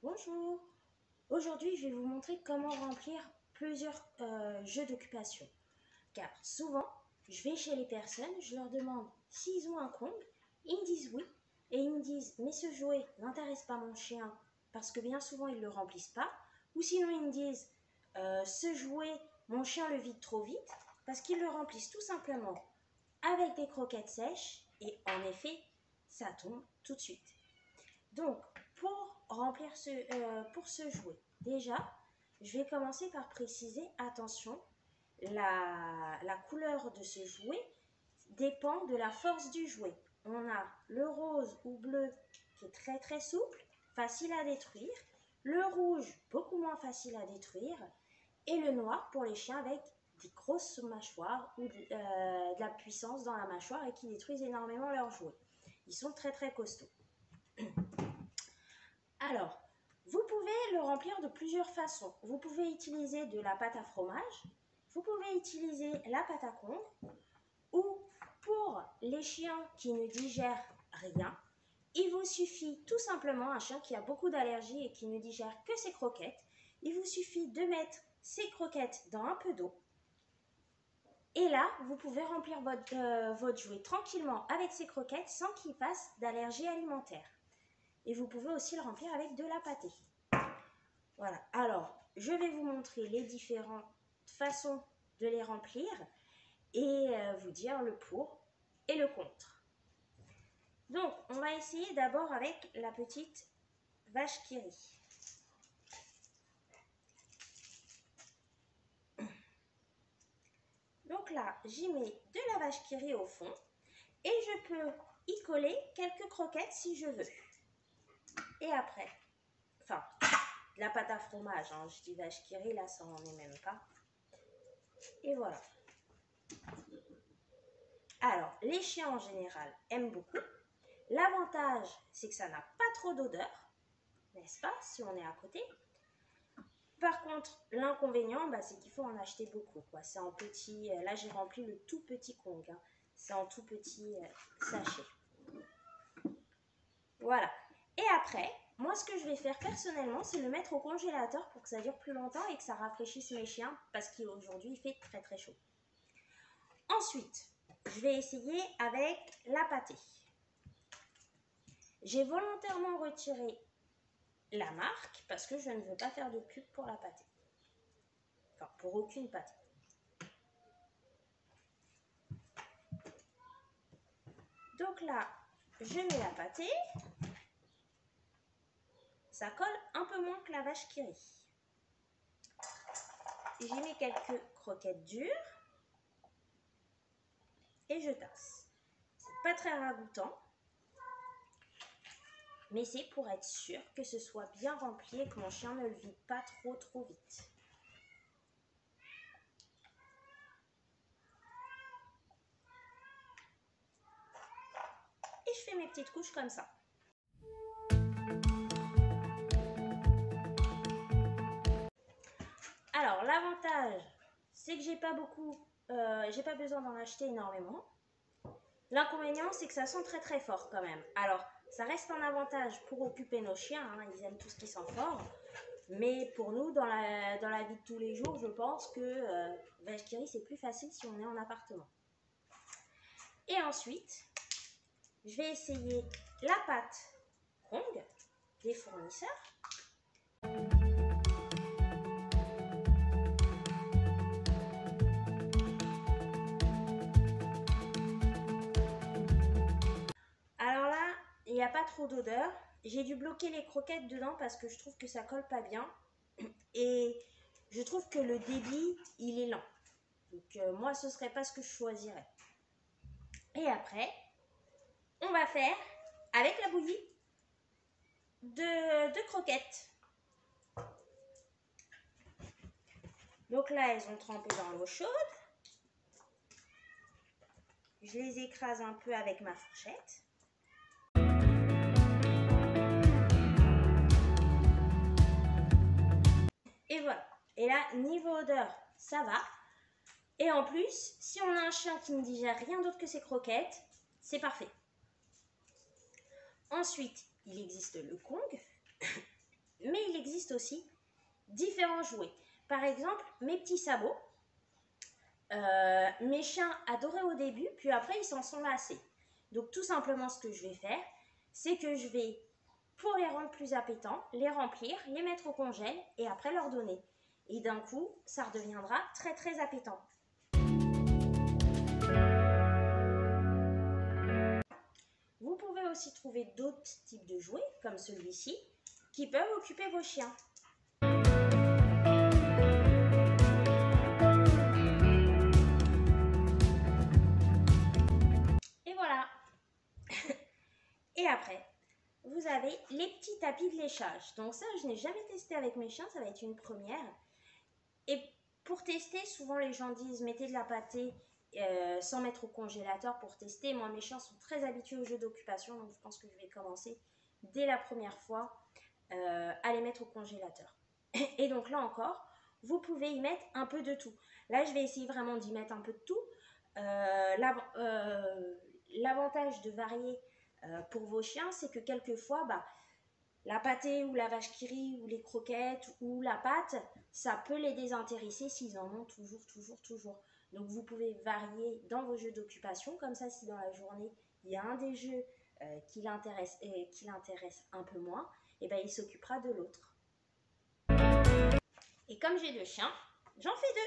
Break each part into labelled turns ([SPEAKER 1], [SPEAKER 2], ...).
[SPEAKER 1] Bonjour. Aujourd'hui, je vais vous montrer comment remplir plusieurs jeux d'occupation. Car souvent, je vais chez les personnes, je leur demande s'ils ont un Kong, ils me disent oui, et ils me disent mais ce jouet n'intéresse pas mon chien parce que bien souvent ils ne le remplissent pas, ou sinon ils me disent ce jouet, mon chien le vide trop vite parce qu'ils le remplissent tout simplement avec des croquettes sèches et en effet, ça tombe tout de suite. Donc, pour remplir pour ce jouet, déjà, je vais commencer par préciser, attention, la couleur de ce jouet dépend de la force du jouet. On a le rose ou bleu qui est très très souple, facile à détruire, le rouge beaucoup moins facile à détruire, et le noir pour les chiens avec des grosses mâchoires ou de la puissance dans la mâchoire et qui détruisent énormément leurs jouets. Ils sont très très costauds. Alors, vous pouvez le remplir de plusieurs façons. Vous pouvez utiliser de la pâte à fromage, vous pouvez utiliser la pâte à Kong, ou pour les chiens qui ne digèrent rien, il vous suffit tout simplement, un chien qui a beaucoup d'allergies et qui ne digère que ses croquettes, il vous suffit de mettre ces croquettes dans un peu d'eau. Et là, vous pouvez remplir votre jouet tranquillement avec ces croquettes sans qu'il fasse d'allergie alimentaire. Et vous pouvez aussi le remplir avec de la pâtée. Voilà, alors je vais vous montrer les différentes façons de les remplir et vous dire le pour et le contre. Donc, on va essayer d'abord avec la petite vache qui rit. Donc là, j'y mets de la vache qui rit au fond et je peux y coller quelques croquettes si je veux. Et après, enfin, de la pâte à fromage, hein, je dis vache qui rit, là ça n'en est même pas. Et voilà. Alors, les chiens en général aiment beaucoup. L'avantage, c'est que ça n'a pas trop d'odeur, n'est-ce pas, si on est à côté. Par contre, l'inconvénient, c'est qu'il faut en acheter beaucoup. C'est en petit, là j'ai rempli le tout petit Kong, hein. C'est en tout petit sachet. Voilà. Et après, moi ce que je vais faire personnellement, c'est le mettre au congélateur pour que ça dure plus longtemps et que ça rafraîchisse mes chiens parce qu'aujourd'hui il fait très très chaud. Ensuite, je vais essayer avec la pâtée. J'ai volontairement retiré la marque parce que je ne veux pas faire de pub pour la pâtée. Enfin, pour aucune pâtée. Donc là, je mets la pâtée. Ça colle un peu moins que la vache qui rit. J'y mets quelques croquettes dures. Et je tasse. C'est pas très ragoûtant. Mais c'est pour être sûr que ce soit bien rempli et que mon chien ne le vide pas trop vite. Et je fais mes petites couches comme ça. Alors l'avantage, c'est que j'ai pas besoin d'en acheter énormément. L'inconvénient, c'est que ça sent très très fort quand même. Alors, ça reste un avantage pour occuper nos chiens, hein, ils aiment tout ce qui sent fort. Mais pour nous, dans la vie de tous les jours, je pense que vache qui rit, c'est plus facile si on est en appartement. Et ensuite, je vais essayer la pâte Kong des fournisseurs. Alors là, il n'y a pas trop d'odeur. J'ai dû bloquer les croquettes dedans parce que je trouve que ça colle pas bien. Et je trouve que le débit, il est lent. Donc moi, ce serait pas ce que je choisirais. Et après, on va faire, avec la bouillie, de croquettes. Donc là, elles ont trempé dans l'eau chaude. Je les écrase un peu avec ma fourchette. Et voilà. Et là, niveau odeur, ça va. Et en plus, si on a un chien qui ne digère rien d'autre que ses croquettes, c'est parfait. Ensuite, il existe le Kong. Mais il existe aussi différents jouets. Par exemple, mes petits sabots. Mes chiens adoraient au début, puis après ils s'en sont lassés. Donc tout simplement ce que je vais faire, c'est que je vais, pour les rendre plus appétants, les remplir, les mettre au congèle et après leur donner. Et d'un coup, ça redeviendra très très appétant. Vous pouvez aussi trouver d'autres types de jouets, comme celui-ci, qui peuvent occuper vos chiens. Et voilà. Et après, vous avez les petits tapis de léchage. Donc ça, je n'ai jamais testé avec mes chiens, ça va être une première. Et pour tester, souvent les gens disent mettez de la pâtée sans mettre au congélateur pour tester. Moi, mes chiens sont très habitués aux jeux d'occupation, donc je pense que je vais commencer dès la première fois à les mettre au congélateur. Et donc là encore, vous pouvez y mettre un peu de tout. Là, je vais essayer vraiment d'y mettre un peu de tout. L'avantage de varier pour vos chiens, c'est que quelquefois, la pâtée ou la vache qui rit ou les croquettes ou la pâte, ça peut les désintéresser s'ils en ont toujours. Donc vous pouvez varier dans vos jeux d'occupation, comme ça si dans la journée il y a un des jeux qui l'intéresse un peu moins, et ben il s'occupera de l'autre. Et comme j'ai 2 chiens, j'en fais 2.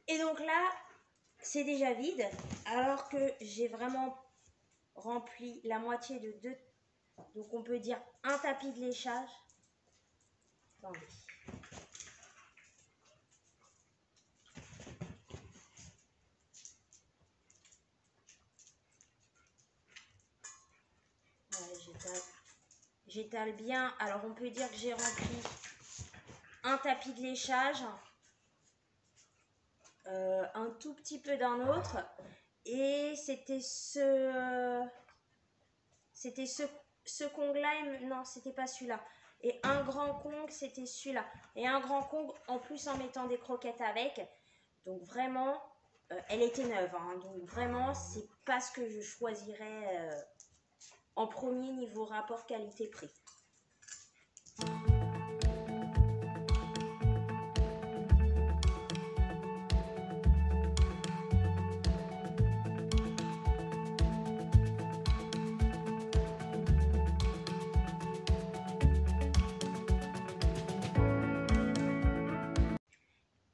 [SPEAKER 1] Et donc là, c'est déjà vide, alors que j'ai vraiment rempli la moitié de 2. Donc on peut dire un tapis de léchage. Attendez. Ouais, j'étale bien. Alors on peut dire que j'ai rempli un tapis de léchage. Un tout petit peu d'un autre, et c'était ce Kong là, non c'était pas celui-là, et un grand Kong c'était celui-là, et un grand Kong en plus en mettant des croquettes avec. Donc vraiment elle était neuve, hein, donc vraiment c'est pas ce que je choisirais en premier niveau rapport qualité-prix.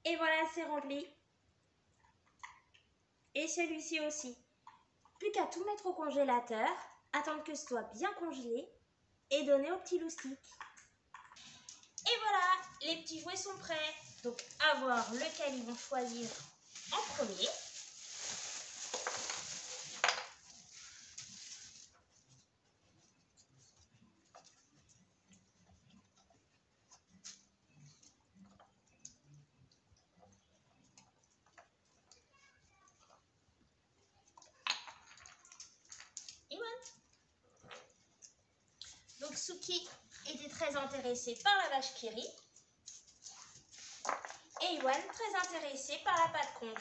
[SPEAKER 1] Et voilà, c'est rempli. Et celui-ci aussi. Plus qu'à tout mettre au congélateur, attendre que ce soit bien congelé et donner aux petits loustiques. Et voilà, les petits jouets sont prêts. Donc à voir lequel ils vont choisir en premier. Donc Suki était très intéressé par la vache qui rit et Iwan très intéressé par la pâte Kong.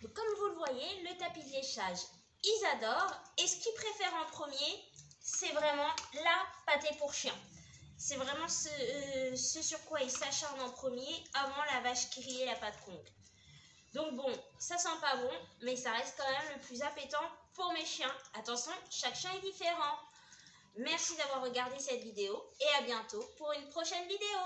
[SPEAKER 1] Donc, comme vous le voyez, le tapis de léchage, ils adorent, et ce qu'ils préfèrent en premier, c'est vraiment la pâtée pour chien. C'est vraiment ce sur quoi ils s'acharnent en premier avant la vache qui rit et la pâte Kong. Donc bon, ça sent pas bon, mais ça reste quand même le plus appétant pour mes chiens. Attention, chaque chien est différent. Merci d'avoir regardé cette vidéo et à bientôt pour une prochaine vidéo.